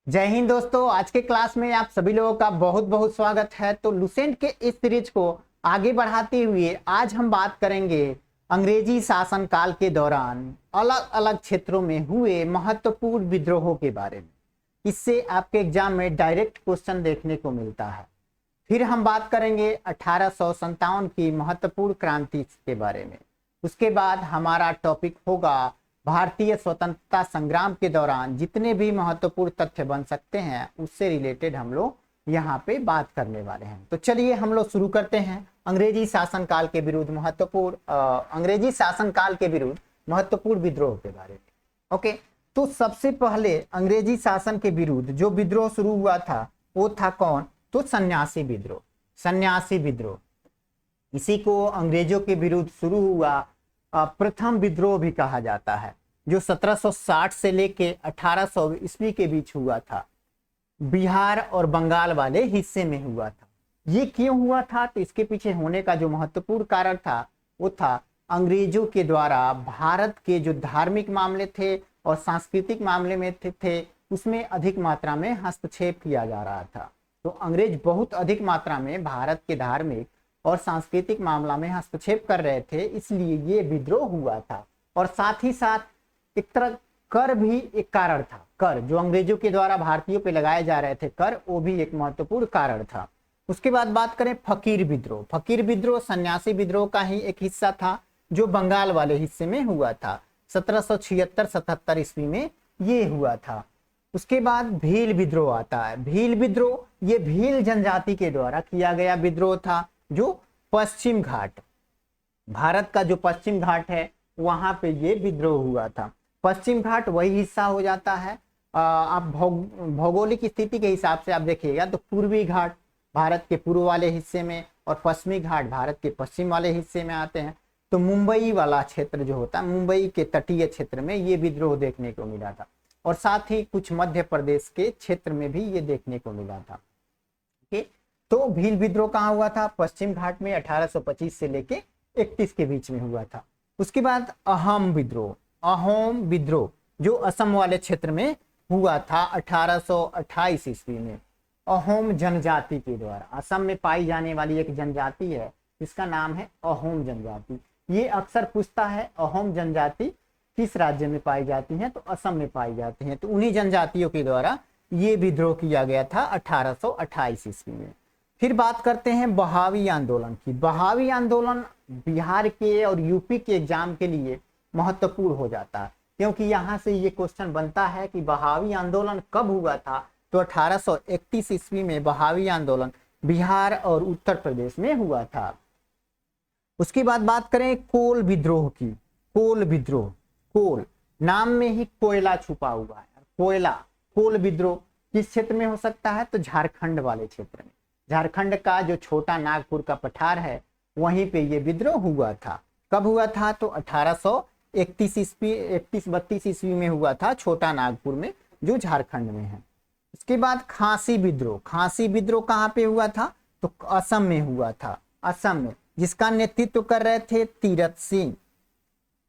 जय हिंद दोस्तों। आज के क्लास में आप सभी लोगों का बहुत बहुत स्वागत है। तो लुसेंट के इस सीरीज को आगे बढ़ाते हुए आज हम बात करेंगे अंग्रेजी शासन काल के दौरान अलग अलग क्षेत्रों में हुए महत्वपूर्ण विद्रोहों के बारे में। इससे आपके एग्जाम में डायरेक्ट क्वेश्चन देखने को मिलता है। फिर हम बात करेंगे 1857 की महत्वपूर्ण क्रांति के बारे में। उसके बाद हमारा टॉपिक होगा भारतीय स्वतंत्रता संग्राम के दौरान जितने भी महत्वपूर्ण तथ्य बन सकते हैं उससे रिलेटेड हम लोग यहाँ पे बात करने वाले हैं। तो चलिए हम लोग शुरू करते हैं अंग्रेजी शासनकाल के विरुद्ध महत्वपूर्ण विद्रोह के बारे में। ओके, तो सबसे पहले अंग्रेजी शासन के विरुद्ध जो विद्रोह शुरू हुआ था वो था कौन? तो सन्यासी विद्रोह। सन्यासी विद्रोह इसी को अंग्रेजों के विरुद्ध शुरू हुआ प्रथम विद्रोह भी कहा जाता है, जो 1760 से लेके 1800 ईस्वी के बीच हुआ था। बिहार और बंगाल वाले हिस्से में हुआ था। ये क्यों हुआ था? तो इसके पीछे होने का जो महत्वपूर्ण कारण था वो था अंग्रेजों के द्वारा भारत के जो धार्मिक मामले थे और सांस्कृतिक मामले में थे उसमें अधिक मात्रा में हस्तक्षेप किया जा रहा था। तो अंग्रेज बहुत अधिक मात्रा में भारत के धार्मिक और सांस्कृतिक मामला में हस्तक्षेप कर रहे थे, इसलिए ये विद्रोह हुआ था। और साथ ही साथ एक तरह कर भी एक कारण था। कर जो अंग्रेजों के द्वारा भारतीयों पे लगाए जा रहे थे कर, वो भी एक महत्वपूर्ण कारण था। उसके बाद बात करें फकीर विद्रोह। फकीर विद्रोह सन्यासी विद्रोह का ही एक हिस्सा था जो बंगाल वाले हिस्से में हुआ था। 1776-77 ईस्वी में ये हुआ था। उसके बाद भील विद्रोह आता है। भील विद्रोह ये भील जनजाति के द्वारा किया गया विद्रोह था, जो पश्चिम घाट, भारत का जो पश्चिम घाट है वहां पे ये विद्रोह हुआ था। पश्चिम घाट वही हिस्सा हो जाता है। आप भौगोलिक स्थिति के हिसाब से आप देखिएगा तो पूर्वी घाट भारत के पूर्व वाले हिस्से में और पश्चिमी घाट भारत के पश्चिम वाले हिस्से में आते हैं। तो मुंबई वाला क्षेत्र जो होता है, मुंबई के तटीय क्षेत्र में ये विद्रोह देखने को मिला था। और साथ ही कुछ मध्य प्रदेश के क्षेत्र में भी ये देखने को मिला था। ठीक, तो भील विद्रोह कहाँ हुआ था? पश्चिम घाट में 1825 से लेके 31 के बीच में हुआ था। उसके बाद अहोम विद्रोह। अहोम विद्रोह जो असम वाले क्षेत्र में हुआ था 1828 ईस्वी में। अहोम जनजाति के द्वारा असम में पाई जाने वाली एक जनजाति है, इसका नाम है अहोम जनजाति। ये अक्सर पूछता है अहोम जनजाति किस राज्य में पाई जाती है? तो असम में पाई जाती है। तो उन्हीं जनजातियों के द्वारा ये विद्रोह किया गया था 1828 ईस्वी में। फिर बात करते हैं बहावी आंदोलन की। बहावी आंदोलन बिहार के और यूपी के एग्जाम के लिए महत्वपूर्ण हो जाता है, क्योंकि यहाँ से ये क्वेश्चन बनता है कि बहावी आंदोलन कब हुआ था? तो 1831 ईस्वी में बहावी आंदोलन बिहार और उत्तर प्रदेश में हुआ था। उसके बाद बात करें कोल विद्रोह की। कोल विद्रोह, कोल नाम में ही कोयला छुपा हुआ है। कोयला, कोल विद्रोह किस क्षेत्र में हो सकता है? तो झारखंड वाले क्षेत्र में। झारखंड का जो छोटा नागपुर का पठार है वहीं पे ये विद्रोह हुआ था। कब हुआ था? तो 1831 ईस्वी 31-32 ईस्वी में हुआ था, छोटा नागपुर में जो झारखंड में है। उसके बाद खांसी विद्रोह। खांसी विद्रोह कहाँ पे हुआ था? तो असम में हुआ था। असम में, जिसका नेतृत्व कर रहे थे तीरथ सिंह।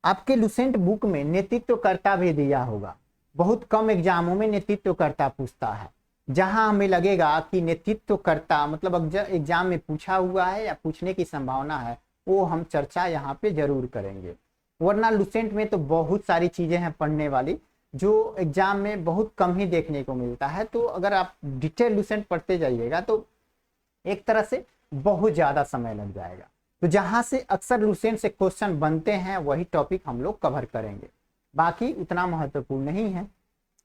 आपके लुसेंट बुक में नेतृत्वकर्ता भी दिया होगा। बहुत कम एग्जामों में नेतृत्वकर्ता पूछता है। जहां हमें लगेगा कि नेतृत्वकर्ता मतलब एग्जाम में पूछा हुआ है या पूछने की संभावना है, वो हम चर्चा यहाँ पे जरूर करेंगे। वरना लुसेंट में तो बहुत सारी चीजें हैं पढ़ने वाली जो एग्जाम में बहुत कम ही देखने को मिलता है। तो अगर आप डिटेल लुसेंट पढ़ते जाइएगा तो एक तरह से बहुत ज्यादा समय लग जाएगा। तो जहां से अक्सर लुसेंट से क्वेश्चन बनते हैं वही टॉपिक हम लोग कवर करेंगे, बाकी उतना महत्वपूर्ण नहीं है।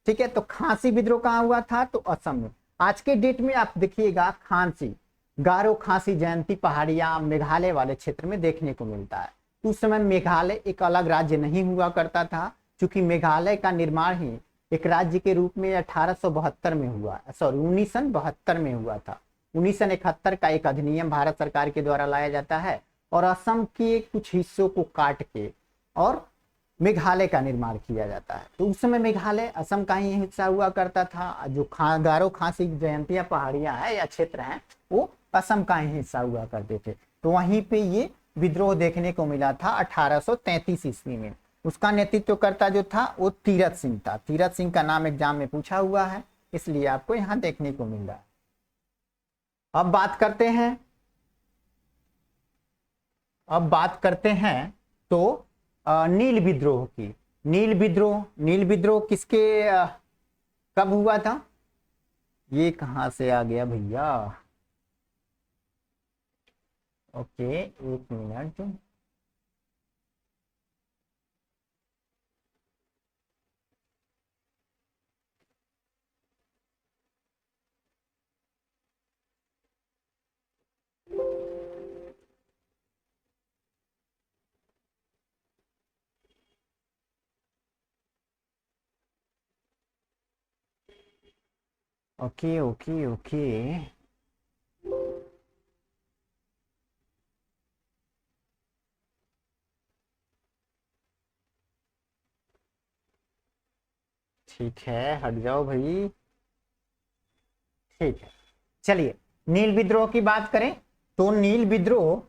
ठीक है, तो खांसी विद्रोह कहाँ हुआ था? तो असम में। आज के डेट में आप देखिएगा खांसी, गारो खांसी जयंती पहाड़ियां मेघालय वाले क्षेत्र में देखने को मिलता है। उस समय मेघालय एक अलग राज्य नहीं हुआ करता था, क्योंकि मेघालय का निर्माण ही एक राज्य के रूप में 1872 में हुआ, 1972 में हुआ था। 1971 का एक अधिनियम भारत सरकार के द्वारा लाया जाता है और असम के कुछ हिस्सों को काट के और मेघालय का निर्माण किया जाता है। तो उस समय मेघालय असम का ही हिस्सा हुआ करता था। जो गारो खासी जयंतिया पहाड़ियां हैं या क्षेत्र हैं वो असम का ही हिस्सा हुआ करते थे। तो वहीं पे ये विद्रोह देखने को मिला था 1833 ईस्वी में। उसका नेतृत्वकर्ता जो था वो तीरथ सिंह था। तीरथ सिंह का नाम एग्जाम में पूछा हुआ है। इसलिए आपको यहाँ देखने को मिल रहा है। अब बात करते हैं तो नील विद्रोह की। नील विद्रोह किसके कब हुआ था? ये कहां से आ गया भैया? ओके, एक मिनट। ओके ओके ओके, ठीक है, हट जाओ भाई। ठीक है, चलिए नील विद्रोह की बात करें तो नील विद्रोह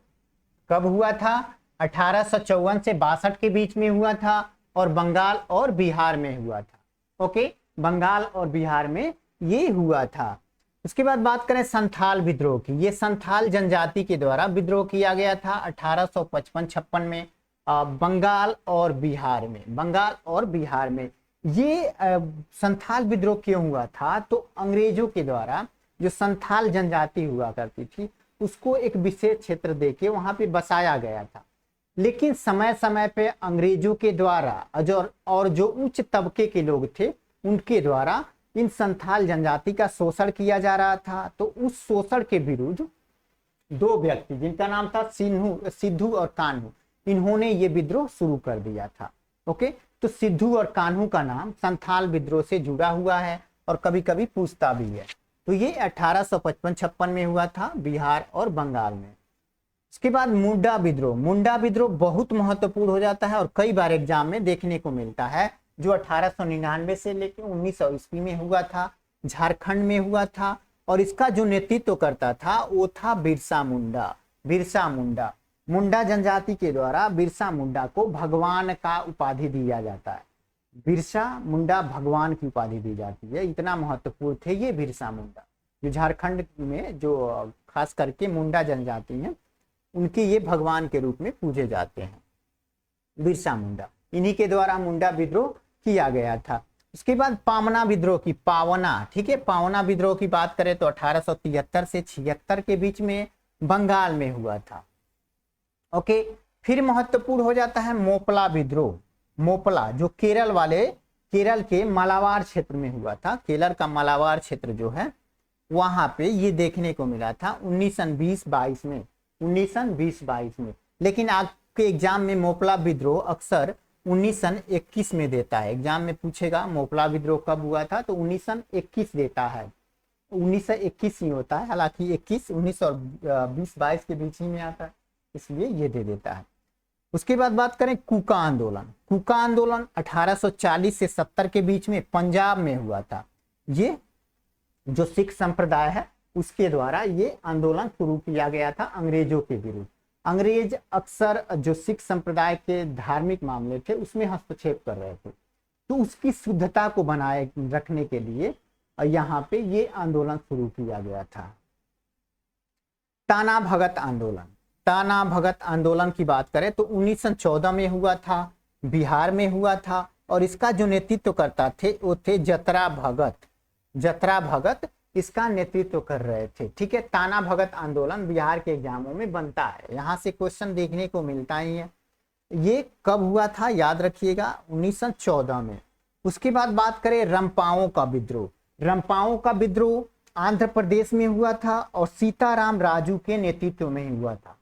कब हुआ था? 1854 से 62 के बीच में हुआ था और बंगाल और बिहार में हुआ था। ओके, बंगाल और बिहार में ये हुआ था। उसके बाद बात करें संथाल विद्रोह की। ये संथाल जनजाति के द्वारा विद्रोह किया गया था 1855-56 में बंगाल और बिहार में। ये संथाल विद्रोह क्यों हुआ था? तो अंग्रेजों के द्वारा जो संथाल जनजाति हुआ करती थी उसको एक विशेष क्षेत्र देके वहां पे बसाया गया था, लेकिन समय समय पे अंग्रेजों के द्वारा और जो उच्च तबके के लोग थे उनके द्वारा इन संथाल जनजाति का शोषण किया जा रहा था। तो उस शोषण के विरुद्ध दो व्यक्ति जिनका नाम था सिद्धू और कान्हू, इन्होंने ये विद्रोह शुरू कर दिया था। ओके, तो सिद्धू और कान्हू का नाम संथाल विद्रोह से जुड़ा हुआ है और कभी कभी पूछता भी है। तो ये 1855-56 में हुआ था बिहार और बंगाल में। इसके बाद मुंडा विद्रोह बहुत महत्वपूर्ण हो जाता है और कई बार एग्जाम में देखने को मिलता है, जो 1899 से लेकर 1900 ईस्वी में हुआ था, झारखंड में हुआ था और इसका जो नेतृत्व करता था वो था बिरसा मुंडा। मुंडा जनजाति के द्वारा बिरसा मुंडा को भगवान का उपाधि दिया जाता है। बिरसा मुंडा भगवान की उपाधि दी जाती है, इतना महत्वपूर्ण थे ये बिरसा मुंडा। जो झारखंड में जो खास करके मुंडा जनजाति है उनके ये भगवान के रूप में पूजे जाते हैं, बिरसा मुंडा। इन्हीं के द्वारा मुंडा विद्रोह किया गया था। उसके बाद पावना विद्रोह की ठीक है, पावना विद्रोह की बात करें तो 1873 से 76 के बीच में बंगाल में हुआ था। ओके, फिर महत्वपूर्ण हो जाता है मोपला विद्रोह। मोपला जो केरल के मालाबार क्षेत्र में हुआ था। केरल का मालाबार क्षेत्र जो है वहां पे ये देखने को मिला था 1920-22 में। लेकिन आपके एग्जाम में मोपला विद्रोह अक्सर 1921 में देता है। एग्जाम में पूछेगा मोपला विद्रोह कब हुआ था तो 1921 देता है, 1921 ही होता है। हालांकि 19 और 20-22 के बीच ही में आता है, इसलिए ये दे देता है। उसके बाद बात करें कूका आंदोलन 1840 से 70 के बीच में पंजाब में हुआ था। ये जो सिख संप्रदाय है उसके द्वारा ये आंदोलन शुरू किया गया था अंग्रेजों के विरुद्ध। अंग्रेज अक्सर जो सिख संप्रदाय के धार्मिक मामले थे उसमें हस्तक्षेप कर रहे थे, तो उसकी शुद्धता को बनाए रखने के लिए यहाँ पे ये आंदोलन शुरू किया गया था। ताना भगत आंदोलन की बात करें तो 1914 में हुआ था, बिहार में हुआ था और इसका जो नेतृत्व करता थे वो थे जतरा भगत इसका नेतृत्व कर रहे थे। ठीक है, ताना भगत आंदोलन बिहार के एग्जामों में बनता है, यहाँ से क्वेश्चन देखने को मिलता ही है। ये कब हुआ था याद रखिएगा, 1914 में। उसके बाद बात करें रंपाओं का विद्रोह आंध्र प्रदेश में हुआ था और सीताराम राजू के नेतृत्व में ही हुआ था।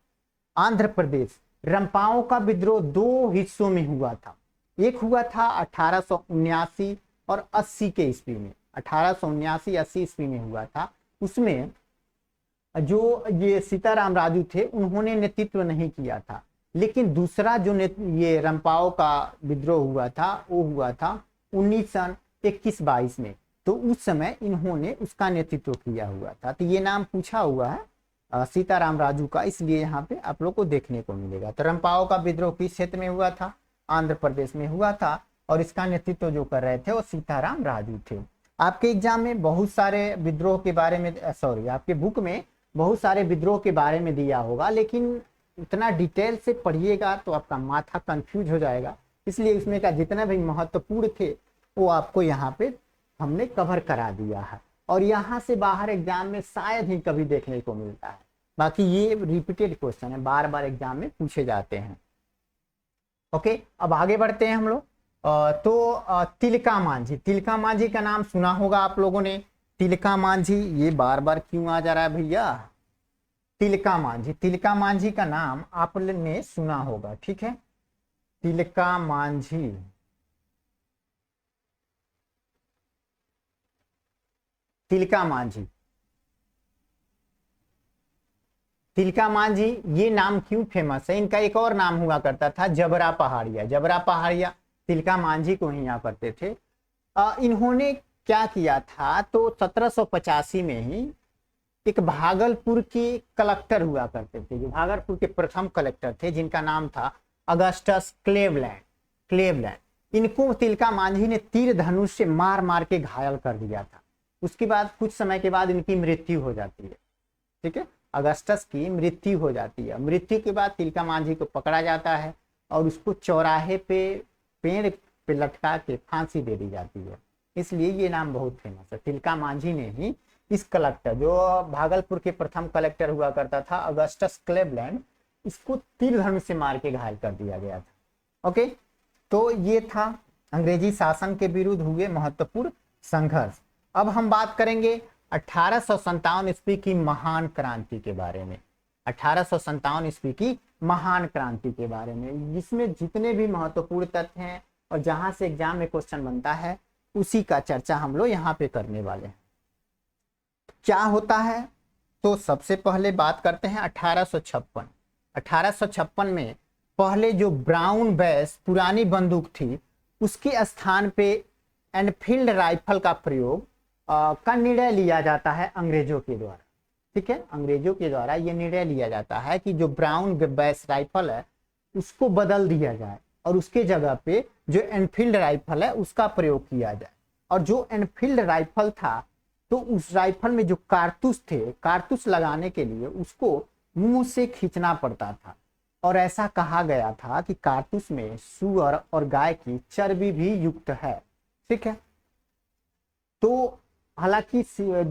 आंध्र प्रदेश रंपाओं का विद्रोह दो हिस्सों में हुआ था। एक हुआ था 1879 और 80 के ईस्वी में, 1879-80 ईस्वी में हुआ था। उसमें जो ये सीताराम राजू थे उन्होंने नेतृत्व नहीं किया था, लेकिन दूसरा जो ये रंपाओं का विद्रोह हुआ था वो हुआ था 1921-22 में, तो उस समय इन्होंने उसका नेतृत्व किया हुआ था। तो ये नाम पूछा हुआ है सीताराम राजू का, इसलिए यहाँ पे आप लोग को देखने को मिलेगा। तो रंपाओं का विद्रोह किस क्षेत्र में हुआ था? आंध्र प्रदेश में हुआ था और इसका नेतृत्व जो कर रहे थे वो सीताराम राजू थे। आपके एग्जाम में बहुत सारे विद्रोह के बारे में, सॉरी, आपके बुक में बहुत सारे विद्रोह के बारे में दिया होगा, लेकिन इतना डिटेल से पढ़िएगा तो आपका माथा कंफ्यूज हो जाएगा। इसलिए इसमें का जितना भी महत्वपूर्ण थे वो आपको यहाँ पे हमने कवर करा दिया है, और यहाँ से बाहर एग्जाम में शायद ही कभी देखने को मिलता है। बाकी ये रिपीटेड क्वेश्चन है, बार बार एग्जाम में पूछे जाते हैं। ओके, अब आगे बढ़ते हैं हम लोग। तिलका मांझी, तिलका मांझी का नाम सुना होगा आप लोगों ने। तिलका मांझी, ये बार बार क्यों आ जा रहा है भैया? तिलका मांझी, तिलका मांझी का नाम आपने सुना होगा, ठीक है। तिलका मांझी, तिलका मांझी, तिलका मांझी, ये नाम क्यों फेमस है? इनका एक और नाम हुआ करता था जबरा पहाड़िया। जबरा पहाड़िया तिलका मांझी को ही यहाँ करते थे। इन्होंने क्या किया था, तो 1785 में ही एक भागलपुर के कलेक्टर हुआ करते थे, जो भागलपुर के प्रथम कलेक्टर थे, जिनका नाम था अगस्टस क्लेवलैंड। क्लेवलैंड, इनको तिलका मांझी ने तीर धनुष से मार मार के घायल कर दिया था। उसके बाद कुछ समय के बाद इनकी मृत्यु हो जाती है, ठीक है। अगस्टस की मृत्यु हो जाती है। मृत्यु के बाद तिलका मांझी को पकड़ा जाता है और उसको चौराहे पे पेड़ पे लटका के फांसी दे दी जाती है। इसलिए ये नाम बहुत फेमस है। तिलका मांझी ने ही इस कलेक्टर, जो भागलपुर के प्रथम कलेक्टर हुआ करता था अगस्टस क्लेवलैंड, इसको तीर धनुष से मार के घायल कर दिया गया था। ओके, तो ये था अंग्रेजी शासन के विरुद्ध हुए महत्वपूर्ण संघर्ष। अब हम बात करेंगे 1857 ईस्वी की महान क्रांति के बारे में। 1857 ईस्वी की महान क्रांति के बारे में, जिसमें जितने भी महत्वपूर्ण तथ्य हैं और जहां से एग्जाम में क्वेश्चन बनता है उसी का चर्चा हम लोग यहाँ पे करने वाले हैं। क्या होता है, तो सबसे पहले बात करते हैं 1856। 1856 में पहले जो ब्राउन बेस पुरानी बंदूक थी, उसके स्थान पे एनफील्ड राइफल का प्रयोग का निर्णय लिया जाता है अंग्रेजों के द्वारा, ठीक है। अंग्रेजों के द्वारा ये निर्णय लिया जाता है कि जो ब्राउन बेस राइफल है उसको बदल दिया जाए और उसके जगह पे जो एनफील्ड राइफल है उसका प्रयोग किया जाए। और जो एनफील्ड राइफल था, तो उस राइफल में जो कारतूस थे, कारतूस लगाने के लिए उसको मुंह से खींचना पड़ता था, और ऐसा कहा गया था कि कारतूस में सुअर और गाय की चर्बी भी युक्त है, ठीक है। तो हालांकि जो